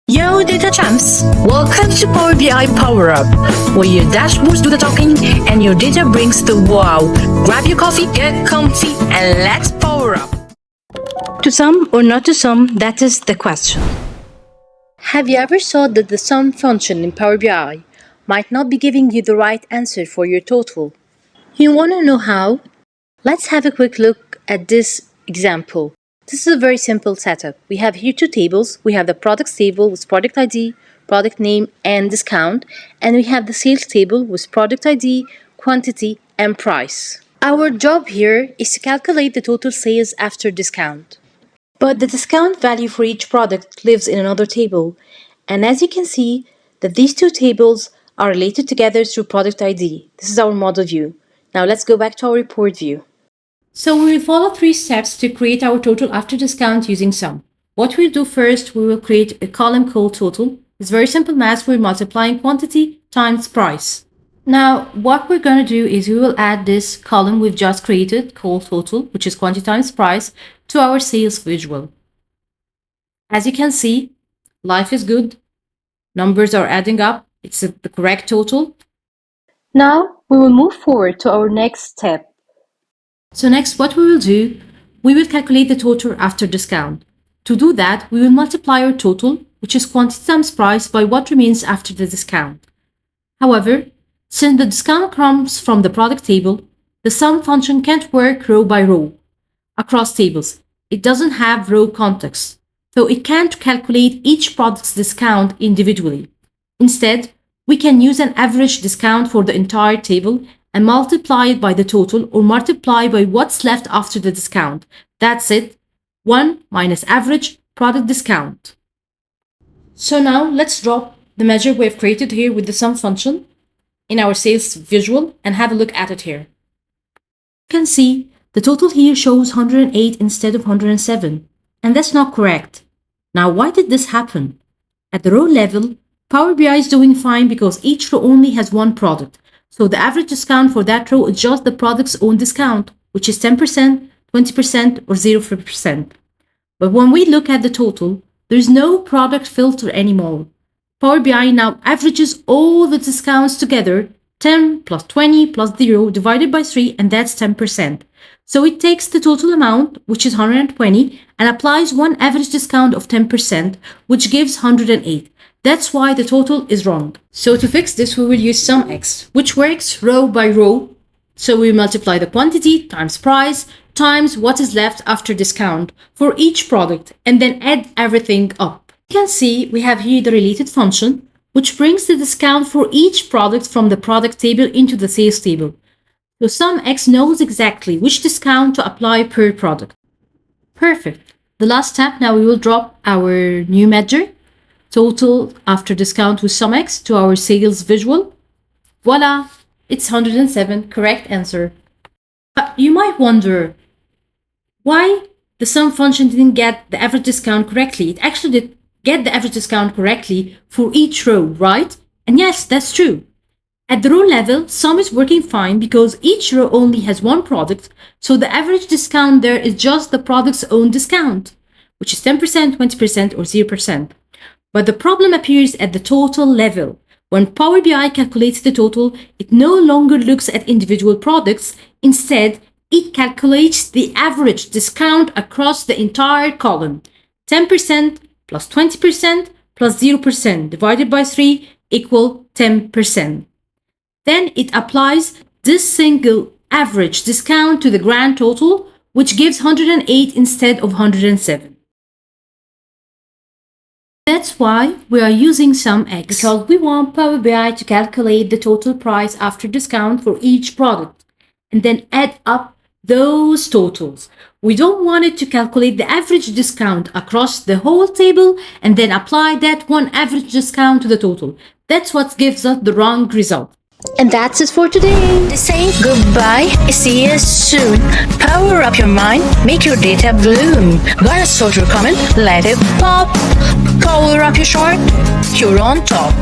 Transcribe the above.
Yo, data champs! Welcome to Power BI Power Up, where your dashboards do the talking and your data brings the wow. Grab your coffee, get comfy, and let's power up. To sum or not to sum, that is the question. Have you ever thought that the sum function in Power BI might not be giving you the right answer for your total? You want to know how? Let's have a quick look at this example. This is a very simple setup. We have here two tables. We have the products table with product ID, product name, and discount. And we have the sales table with product ID, quantity, and price. Our job here is to calculate the total sales after discount. But the discount value for each product lives in another table. And as you can see, that these two tables are related together through product ID. This is our model view. Now let's go back to our report view. So we will follow 3 steps to create our total after discount using sum. What we'll do first, we will create a column called total. It's very simple math. We're multiplying quantity times price. Now, what we're going to do is we will add this column we've just created called total, which is quantity times price, to our sales visual. As you can see, life is good. Numbers are adding up. It's the correct total. Now, we will move forward to our next step. So next, what we will do, we will calculate the total after discount. To do that, we will multiply our total, which is quantity times price, by what remains after the discount. However, since the discount comes from the product table, the sum function can't work row by row across tables. It doesn't have row context, so it can't calculate each product's discount individually. Instead, we can use an average discount for the entire table and multiply it by the total, or multiply by what's left after the discount. That's it. 1 minus average product discount. So now let's drop the measure we have created here with the sum function in our sales visual and have a look at it here. You can see the total here shows 108 instead of 107, and that's not correct. Now, why did this happen? At the row level, Power BI is doing fine because each row only has one product. So the average discount for that row is just the product's own discount, which is 10%, 20%, or 0%. But when we look at the total, there's no product filter anymore. Power BI now averages all the discounts together, 10 plus 20 plus 0 divided by 3, and that's 10%. So it takes the total amount, which is 120, and applies one average discount of 10%, which gives 108. That's why the total is wrong. So to fix this, we will use SUMX, which works row by row. So we multiply the quantity times price times what is left after discount for each product, and then add everything up. You can see we have here the related function, which brings the discount for each product from the product table into the sales table. So SUMX knows exactly which discount to apply per product. Perfect. The last step, now we will drop our new measure, total after discount with SUMX, to our sales visual. Voila, it's 107, correct answer. But you might wonder why the sum function didn't get the average discount correctly. It actually did get the average discount correctly for each row, right? And yes, that's true. At the row level, sum is working fine because each row only has one product, so the average discount there is just the product's own discount, which is 10%, 20%, or 0%. But the problem appears at the total level. When Power BI calculates the total, it no longer looks at individual products. Instead, it calculates the average discount across the entire column. 10% plus 20% plus 0% divided by 3 equal 10%. Then it applies this single average discount to the grand total, which gives 108 instead of 107. That's why we are using SUMX, because we want Power BI to calculate the total price after discount for each product and then add up those totals. We don't want it to calculate the average discount across the whole table and then apply that one average discount to the total. That's what gives us the wrong result. And that's it for today. Saying goodbye. See you soon. Power up your mind. Make your data bloom. Gotta sort your comment. Let it pop. Power up your chart. You're on top.